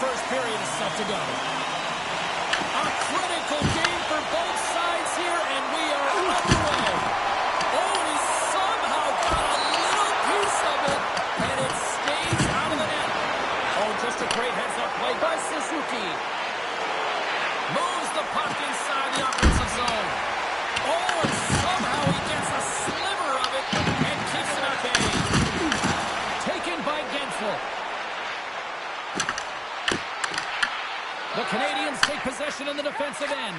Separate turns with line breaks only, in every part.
first period is set to go. A critical game for both sides here, and we are underway. Oh, he somehow got a little piece of it, and it stays out of the net. Oh, just a great heads-up play by Suzuki. Moves the puck inside the offensive zone. Oh, and somehow he gets a sliver of it and keeps it at bay. Taken by Gensel. The Canadiens take possession in the defensive end.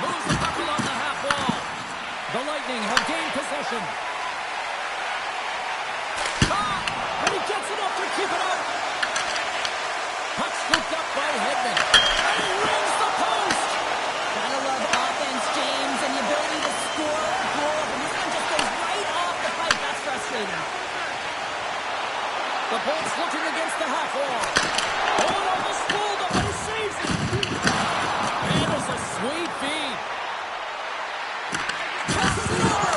Moves the puck along the half wall. The Lightning have gained possession. And he gets enough to keep it out. Puck scooped up by Hedman. And he rings the post.
Gotta love offense, James, and the ability to score a goal. And this one just goes right off the pipe. That's frustrating.
The Bolts looking against the half wall. Oh, almost pulled up, but he saves it. And there's a sweet feed. Passes it over.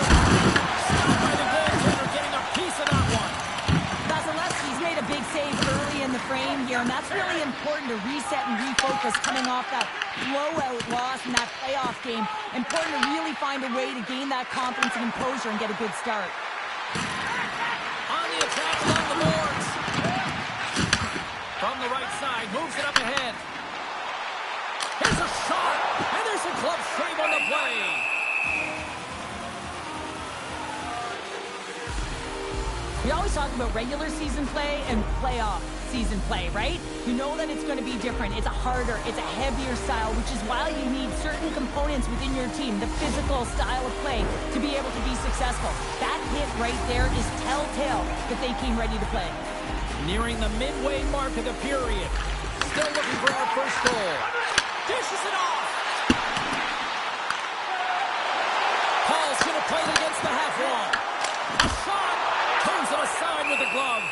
Stopped by the goaltender, getting a piece of that one.
Vasilevsky's made a big save early in the frame here, and that's really important to reset and refocus coming off that blowout loss in that playoff game. Important to really find a way to gain that confidence and composure and get a good start.
On the attack along the boards. From the right side, moves it up ahead. Here's a shot, and there's a glove save on the play.
We always talk about regular season play and playoff season play, right? You know that it's going to be different. It's a harder, it's a heavier style, which is why you need certain components within your team, the physical style of play, to be able to be successful. That hit right there is telltale that they came ready to play.
Nearing the midway mark of the period. Still looking for our first goal. Dishes it off. Paul's going to play it against the half wall. A shot. Turns it aside with a glove.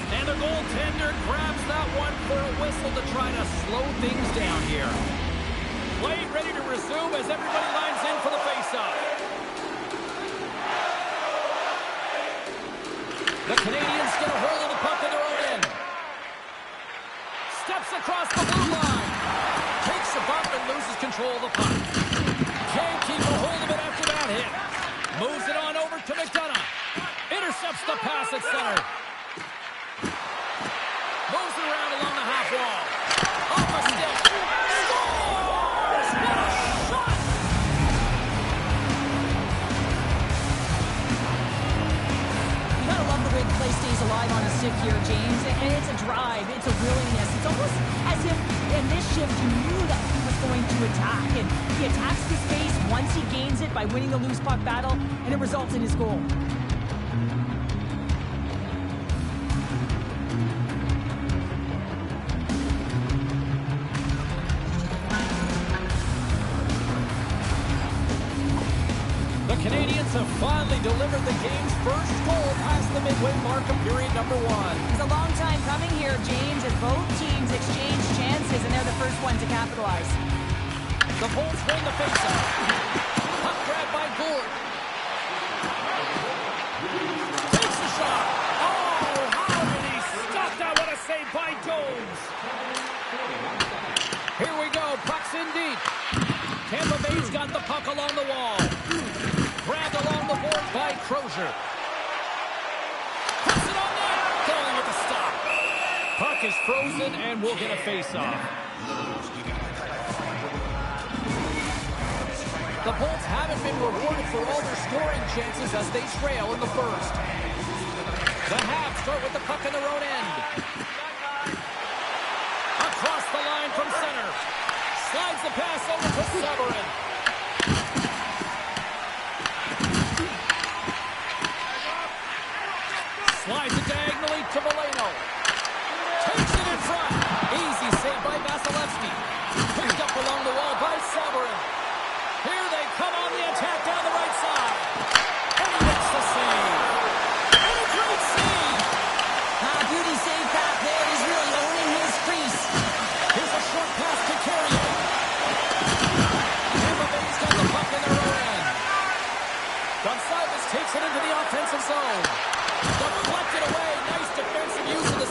And the goaltender grabs that one for a whistle to try to slow things down here. Play ready to resume as everybody lines in for the faceoff. The Canadiens get a hold of the puck in their own end. Steps across the blue line. Takes a bump and loses control of the puck. Can't keep a hold of it after that hit. Moves it on over to McDonough. Intercepts the pass at center. Moves it around along the half wall. Off a stick. Scores! What a shot!
You gotta love the way the play stays alive on a stick here, James. And it's a drive. It's a willingness. It's almost as if in this shift you knew that he was going to attack. And he attacks the space once he gains it by winning the loose puck battle, and it results in his goal.
The Canadiens have finally delivered the game's first goal past the midway mark of period number one.
It's a long time coming here, James, as both teams exchange chances, and they're the first one to capitalize.
The Bolts win the faceoff. Puck grab by Gourde. Takes the shot. Oh, how did he stop that? What a save by Jones. Here we go. Puck's in deep. Tampa Bay's got the puck along the wall. Grabbed along the board by Crozier. Puts it on net. Going with the stop. Puck is frozen and we'll get a face-off. The Bolts haven't been rewarded for all their scoring chances as they trail in the first. The Habs start with the puck in their own end. Across the line from center. Slides the pass over to Severin. Slides it diagonally to Valeno. Takes it in front. Easy save by Vasilevsky. Picked up along the wall by Severin. Here they come on the attack down the right side. And he makes the save. And a great save.
Beauty save back there. He's really owning his crease.
Here's a short pass to Carrier. Tampa Bay's got the puck in their own end. Gonçalves takes it into the offensive zone. Deflected away. Nice defensive use of the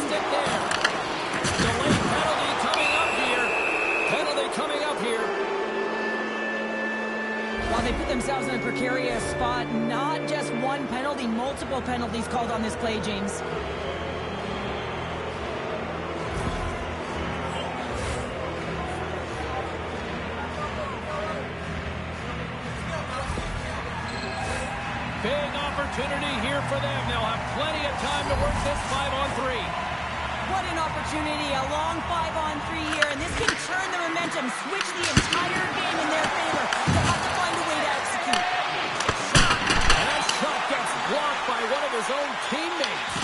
precarious spot. Not just one penalty, multiple penalties called on this play, James.
Big opportunity here for them. They'll have plenty of time to work this 5-on-3.
What an opportunity, a long 5-on-3 here, and this can turn the momentum, switch the entire game in their favor. They'll have to find a way to execute.
And that shot gets blocked by one of his own teammates.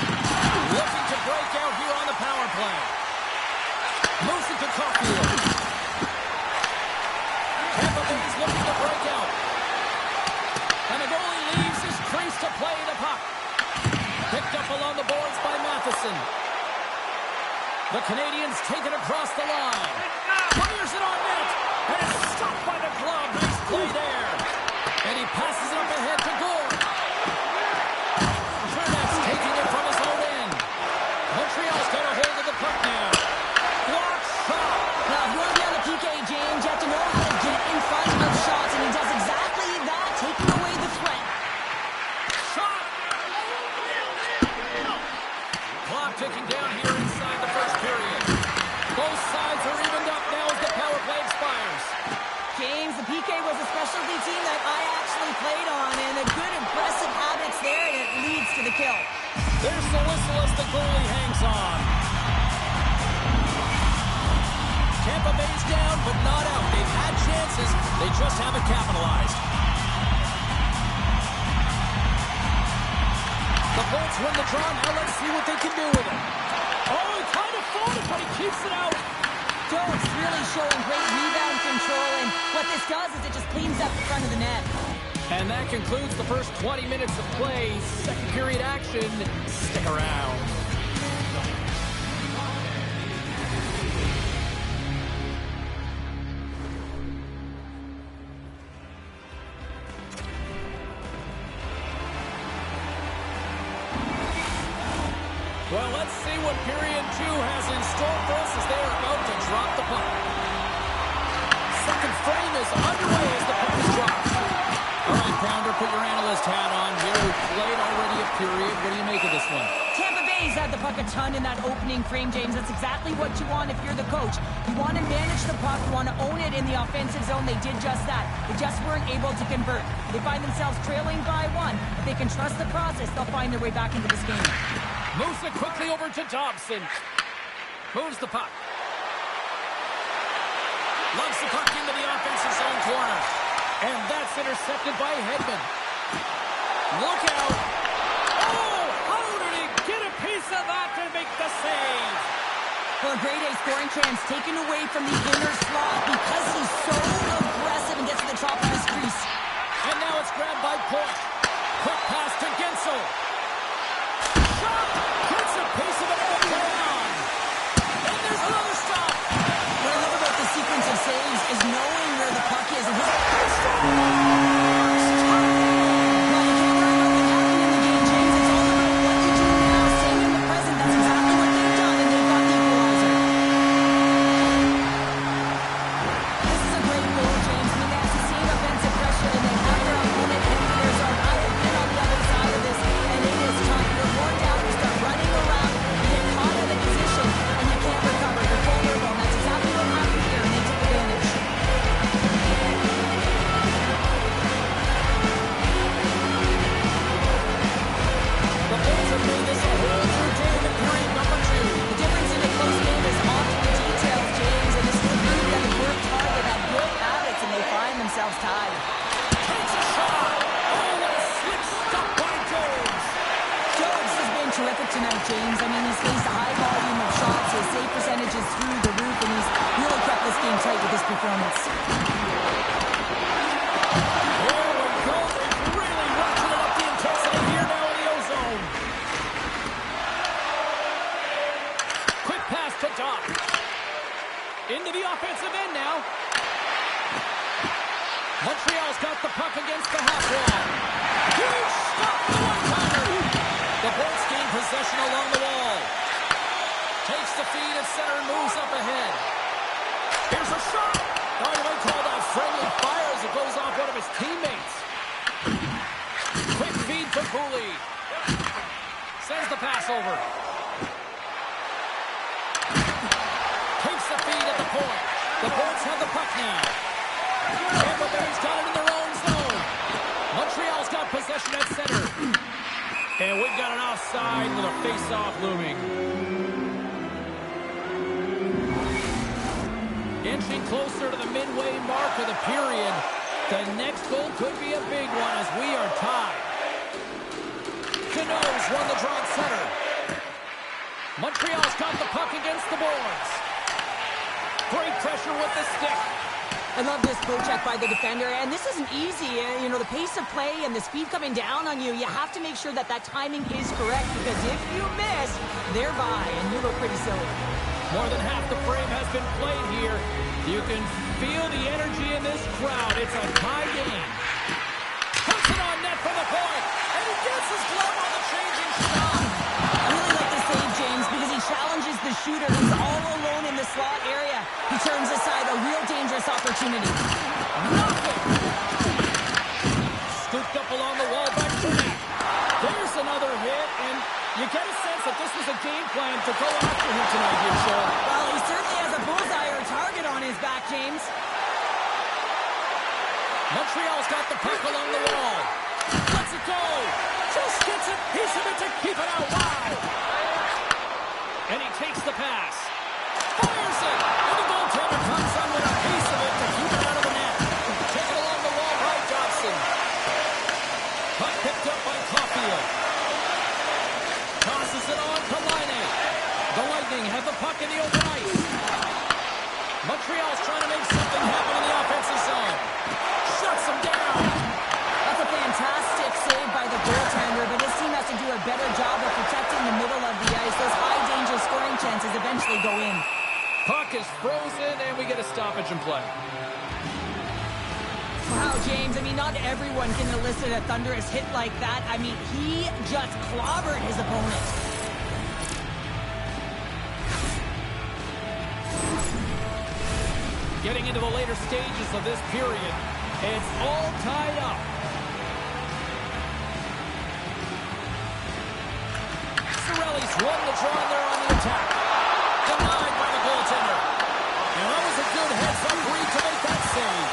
Looking to break out here on the power play. Moves it to Caulfield. Tampa Bay's looking to break out. And the goalie leaves his crease to play the puck. Picked up along the boards by Matheson. The Canadiens take it across the line. Fires it on net. And it's stopped by the glove. Nice play there. And he passes it up ahead to Gore. Tredek's taking it from his own end. Montreal's got a hold of the puck now. Block shot.
Now, if you want to be on the PK, James, you have to know how to get in front of shots, and he does exactly that, taking away the threat.
Shot. Clock ticking down here inside the first period. Both sides are evened up now as the power play expires.
James, the PK was a specialty team that I actually played on, and a good impressive habits there, and it leads to the kill.
There's the whistle as the goalie hangs on. Tampa Bay's down, but not out. They've had chances. They just haven't capitalized. The Bolts win the draw. Now let's see what they can do with it. Oh, he kind of fought it, but he keeps it out.
Jones really showing great rebound control, and what this does is it just cleans up the front of the net.
And that concludes the first 20 minutes of play. Second period action. Stick around. Well, let's see what period 2 has in store for us as they are about to drop the puck. Second frame is underway as the puck is dropped. All right, Pounder, put your analyst hat on here. We played already a period. What do you make of this one?
Tampa Bay's had the puck a ton in that opening frame, James. That's exactly what you want if you're the coach. You want to manage the puck. You want to own it in the offensive zone. They did just that. They just weren't able to convert. They find themselves trailing by 1. If they can trust the process, they'll find their way back into this game.
Moves it quickly over to Dobson. Moves the puck. Loves the puck into the offensive zone corner. And that's intercepted by Hedman. Look out. Oh, how did he get a piece of that to make the save?
Well, a grade A scoring chance taken away from the inner slot because he's so aggressive and gets to the top of his crease.
And now it's grabbed by Point. Quick pass to Gensel. Shot! Gets a piece of it all down. And there's another stop.
What I love about the sequence of saves is knowing where the puck is and his... tonight, James. I mean, he's faced a high volume of shots. His save percentage is through the roof, and he's really kept this game tight with his performance.
Here we go. They've really ratcheted up the intensity here now in the ozone. Quick pass to Doc. Into the offensive end now. Montreal's got the puck against the half wall. Huge stop, the one-timer. The Bolts gain possession along the wall. Takes the feed at center and moves up ahead. Here's a shot. By the way, called out friendly fire as it goes off one of his teammates. to Cooley. Sends the pass over. Takes the feed at the point. The Bolts have the puck now. Tampa Bay's got it in their own zone. Montreal's got possession at center. And we've got an offside with a face-off looming. Inching closer to the midway mark of the period. The next goal could be a big one as we are tied. Cano's won the draw at center. Montreal's got the puck against the boards. Great pressure with the stick.
I love this poke-check by the defender, and this isn't easy. You know, the pace of play and the speed coming down on you, you have to make sure that that timing is correct, because if you miss, they're by, and you look pretty silly.
More than half the frame has been played here. You can feel the energy in this crowd. It's a tie game. Puts it on net for the point, and he gets his glove on the changing shot.
I really like the save, James, because he challenges the shooter who's all alone in the slot area. He turns aside a real dangerous opportunity.
Nothing. Scooped up along the wall by Trinac. There's another hit, and you get a sense that this was a game plan to go after him tonight here, Sean.
Well, he certainly has a bullseye or a target on his back, James.
Montreal's got the puck along the wall. Lets it go. Just gets a piece of it to keep it out. Wow. And he takes the pass. Fires it. And the goaltender comes on with a piece of it to keep it out of the net. Taken along the wall by Dobson. Puck picked up by Caulfield. Tosses it on to Laine. The Lightning have the puck in the open ice. Montreal's trying to make something happen in the offensive zone. Shuts him down.
That's a fantastic save by the goaltender, but this team has to do a better job of protecting the middle of the ice. Those high-danger scoring chances eventually go in.
Puck is frozen, and we get a stoppage in play.
Wow, James, I mean, not everyone can elicit a thunderous hit like that. I mean, he just clobbered his opponent.
Getting into the later stages of this period, it's all tied up. Cirelli's won the draw there on the attack. Denied by the goaltender. And that was a good heads-up read to make that save.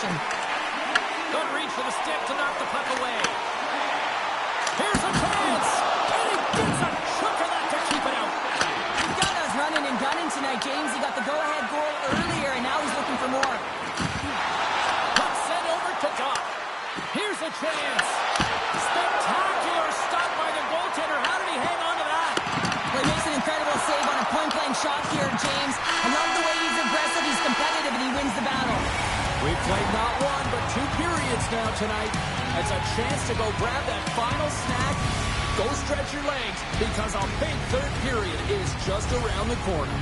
Good reach for the stick to knock the puck away. Here's a chance! And he gets a chunk of that to keep it out.
He's got us running and gunning tonight, James. He got the go-ahead goal earlier, and now he's looking for more.
Puck sent over to Doc. Here's a chance. Spectacular stop by the goaltender. How did he hang on to that?
Well, he makes an incredible save on a point-blank shot here, James. I love the way he's aggressive, he's competitive, and he wins the battle.
We've played not one, but 2 periods now tonight. It's a chance to go grab that final snack. Go stretch your legs, because a big third period is just around the corner.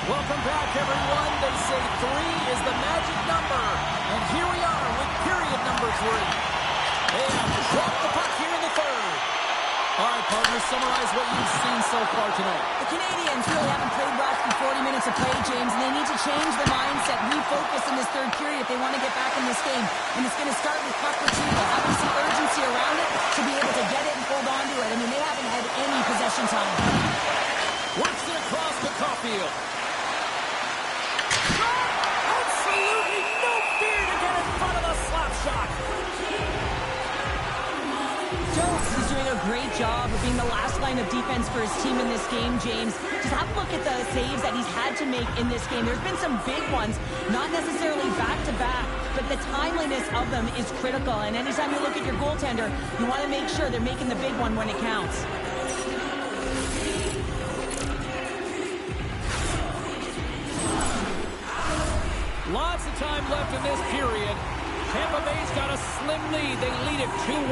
Welcome back, everyone. They say 3 is the magic number. And here we are with period number 3. They have dropped the puck here in the third. All right, partners, summarize what you've seen so far tonight.
The Canadiens really haven't played well before. 40 minutes of play, James, and they need to change the mindset, refocus in this third period if they want to get back in this game. And it's going to start with puck retrieval, having some urgency around it to be able to get it and hold on to it. I mean, they haven't had any possession time.
Works it across the Caulfield. Absolutely no fear to get in front of the slap shot.
Jones is doing a great job of being the last line of defense for his team in this game, James. Just have a look at the saves that he's had to make in this game. There's been some big ones, not necessarily back-to-back, but the timeliness of them is critical. And anytime you look at your goaltender, you want to make sure they're making the big one when it counts.
Lots of time left in this period. Tampa Bay's got a slim lead. They lead it 2-1.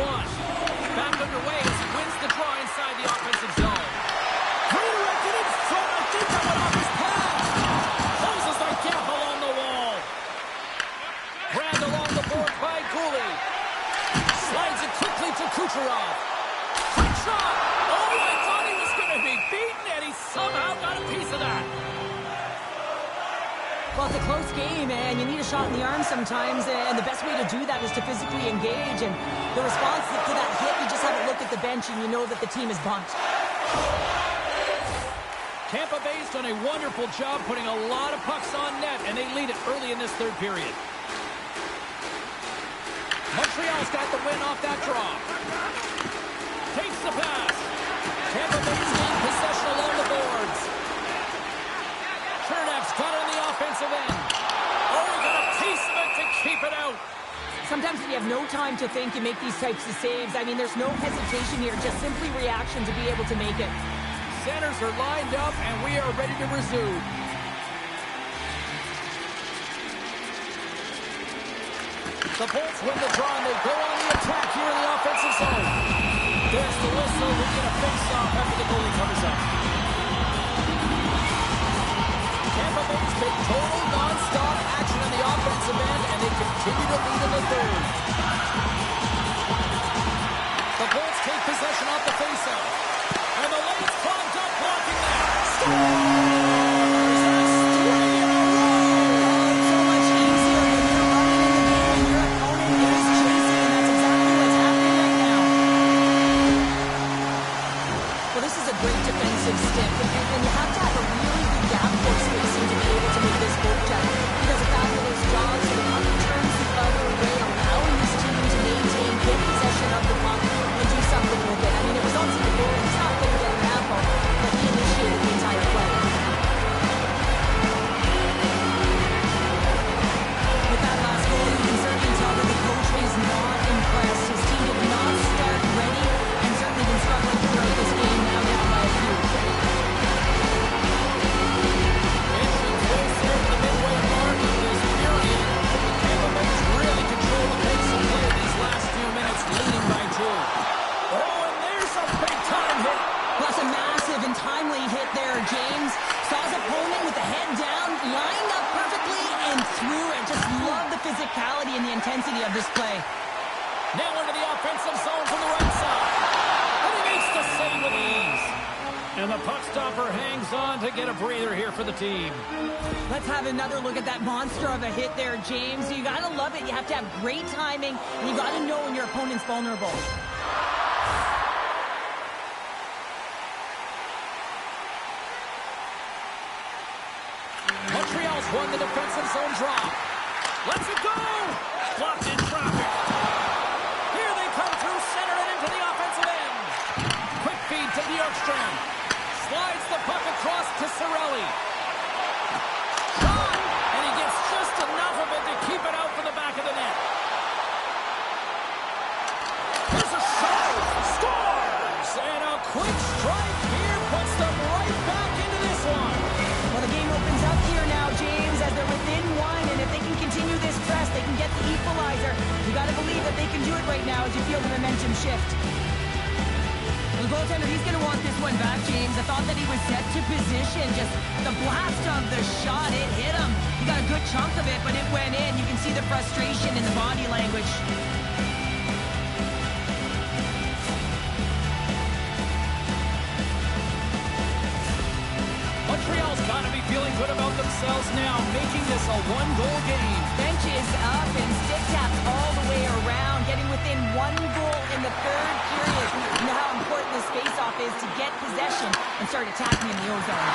Back underway as he wins the draw inside the offensive zone. Redirected in front. I think that went off his pad. Closes the gap along the wall. Grabbed along the board by Cooley. Slides it quickly to Kucherov. Quick shot. Oh, I thought he was going to be beaten, and he somehow got a piece of that.
Well, it's a close game, and you need a shot in the arm sometimes, and the best way to do that is to physically engage, and the response to that hit, you just have a look at the bench, and you know that the team is bumped.
Tampa Bay's done a wonderful job putting a lot of pucks on net, and they lead it early in this third period. Montreal's got the win off that draw. Takes the pass. Tampa Bay's gained possession along the boards. Chernev's got it on the offensive end. Oh, he got a piece of it to keep it out.
Sometimes when you have no time to think, you make these types of saves. I mean, there's no hesitation here, just simply reaction to be able to make it.
Centers are lined up, and we are ready to resume. The Bolts win the draw, and they go on the attack here in the offensive zone. There's the whistle. We get a face-off after the goalie covers up. Tampa Bay's been total non-stop action on the offensive end, and they continue to lead in the third. The Bolts take possession off the faceoff, and the lane's clogged up, blocking that.
Great defensive stick, and you have to have a really good gap for spacing to be able to make this goal check. He does a fabulous job, so the puck turns the other way, allowing his team to maintain, get possession of the puck, and do something with it. I mean, it results in the goal. He's not going to get an apple, but he initiated the entire play. With that last goal, you can certainly tell that the coach is not impressed. His team did not start ready, and certainly been struggling throughout this game. Now down by a few.
Really control the pace of play these last few minutes, leading by 2. Oh, and there's a big-time hit.
Well, that's a massive and timely hit there, James. Saw his opponent with the head down, lined up perfectly, and threw it. Just love the physicality and the intensity of this play.
Now into the offensive zone from the right side. And he makes the save with ease. And the puck stopper hangs on to get a breather here for the team.
Let's have another look at that monster of a hit there, James. You gotta love it. You have to have great timing, and you gotta know when your opponent's vulnerable.
Montreal's won the defensive zone draw. Let's it go! Blocked in traffic. Here they come through center and into the offensive end. Quick feed to Bjorkstrand. Slides the puck across to Cirelli. Shot! And he gets just enough of it to keep it out for the back of the net. Here's a shot! Scores! And a quick strike here puts them right back into this one.
Well, the game opens up here now, James, as they're within 1, and if they can continue this press, they can get the equalizer. You gotta believe that they can do it right now as you feel the momentum shift. The goaltender, he's going to want this one back, James. I thought that he was set to position. Just the blast of the shot, it hit him. He got a good chunk of it, but it went in. You can see the frustration in the body language.
Montreal's got to be feeling good about themselves now, making this a one-goal game.
Bench is up and stick taps all the way around, getting within 1 goal in the third period. You know how important this face-off is to get possession and start attacking in the O-zone.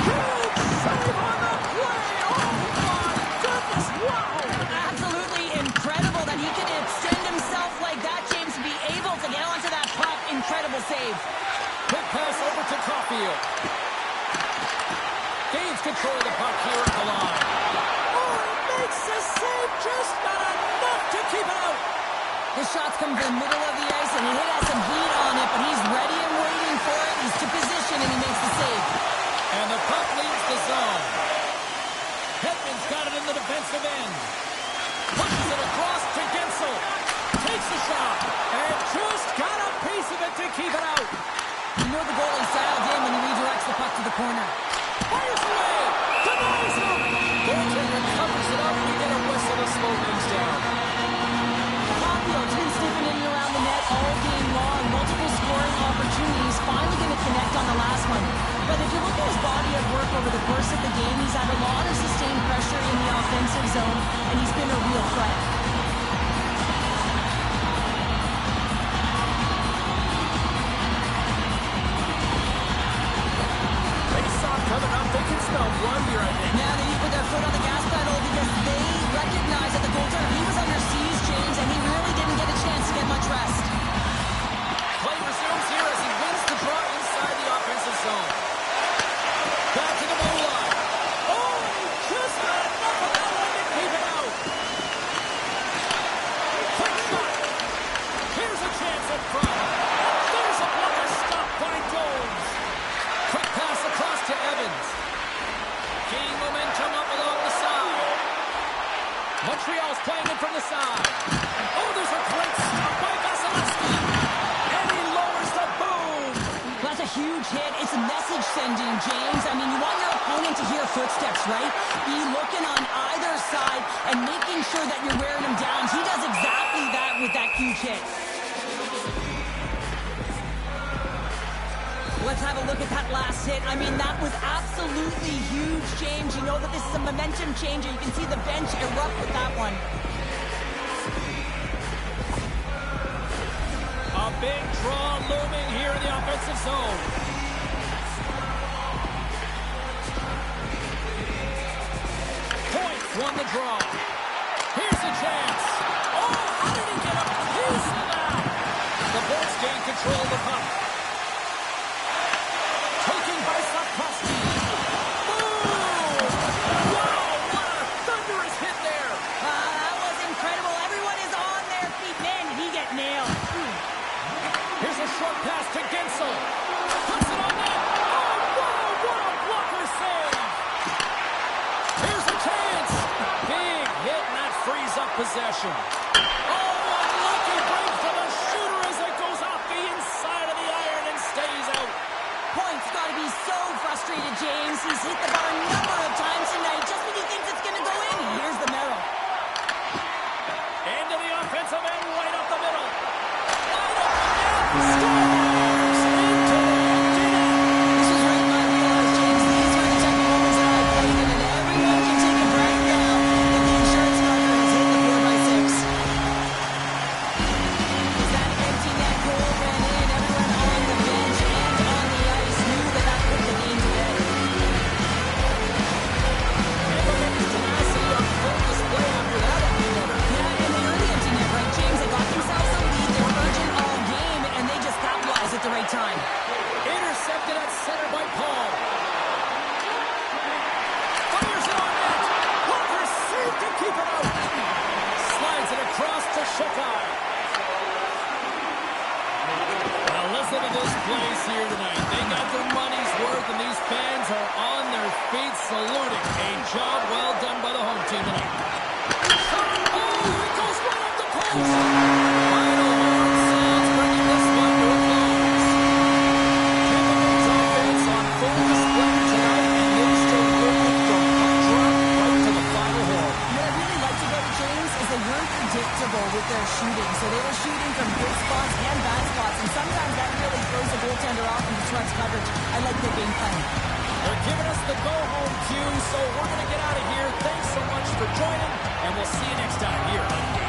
Huge save on the play! Oh my goodness, wow!
Absolutely incredible that he can extend himself like that, James, to be able to get onto that puck. Incredible save.
Quick pass over to Caulfield. Gains control of the puck here at the line. Oh, he makes the save, just not enough to keep it out.
His shots come from the middle of the ice, and he has some heat on it, but he's ready and waiting for it. He's to position, and he makes the save.
And the puck leaves the zone. Hedman's got it in the defensive end. Pushes it across to Gensel. Takes the shot, and just got a piece of it to keep it out.
You know the goalie's dialed in when he redirects the puck to the corner.
Fires away! Denies him! Goaltender covers it up, and we get a whistle to slow things down.
Caulfield's been sniffing in and around the net all game long. Multiple scoring opportunities. Finally going to connect on the last one. But if you look at his body of work over the course of the game, he's had a lot of sustained pressure in the offensive zone, and he's been a real threat.
Coming up, they can smell blood here, I think.
Now they put their foot on the gas pedal because they recognize that the goaltender, he was under siege, James, and he really didn't get a chance to get much rest.
Play resumes here as he wins the draw inside the offensive zone. Back to the goal line. Oh, just not enough of that one to keep it out. Quick shot. Here's a chance up front. There's a blocker stop by Jones. Quick pass across to Evans. Gaining momentum up along the side. Montreal's playing it from the side. Oh, there's a great stop by Vasilevsky. And he lowers the boom.
That's a huge hit. It's a message sending, James. I mean, you want your opponent to hear footsteps, right? Be looking on either side and making sure that you're wearing him down. He does exactly that with that huge hit. Let's have a look at that last hit. I mean, that was absolutely huge, James. You know that this is a momentum changer. You can see the bench erupt with that one.
A big draw looming here in the offensive zone. Points won the draw. Here's a chance. Oh, how did he get a piece of that? The Bolts gain control of the puck. Taken by Sapkowski. Boom! Wow, what a thunderous hit there.
That was incredible. Everyone is on their feet. Man, did he get nailed.
Here's a short pass to Gensel. Puts it on net. Oh, wow, what a blocker save. Here's a chance. Big hit, and that frees up possession. Oh, unlucky break for the shooter as it goes off the inside of the iron and stays out.
Point's got to be so frustrated, James. He's hit the bar a number of times tonight. Just when he thinks it's going to go in, here's the medal.
Into the offensive end, right up the middle. Right up the net. Scores into the empty net.
This is right in my wheelhouse, James. These are the type of moments that I played in, and everyone can take a breath now that the insurance marker has hit the 4x6. As that empty net goal ran in, everyone on the bench and on the ice knew that that put the game to bed.
Everybody's tenacity on full display after that empty netter.
Yeah, and they earned the empty net, right, James? They got themselves a lead. They were urgent all game, and they just capitalized at the right time.
Intercepted at center by Paul. Fires it on net. Walker saved to keep it out. Slides it across to Shekai. Well, listen to this place here tonight. They got their money's worth, and these fans are on their feet saluting. A job well done by the home team tonight. Oh, it goes right up the post. Final horn sounds, bringing this one to a close. Canadiens offense on full display tonight, and they stay with it from puck drop right to the final horn.
What I really liked about it, James, is they weren't predictable with their shooting. So they were shooting from good spots and bad spots, and sometimes that really throws the goaltender off and disrupts coverage. I like their game plan.
They're giving us the go-home cue, so we're going to get out of here. Thanks so much for joining, and we'll see you next time here on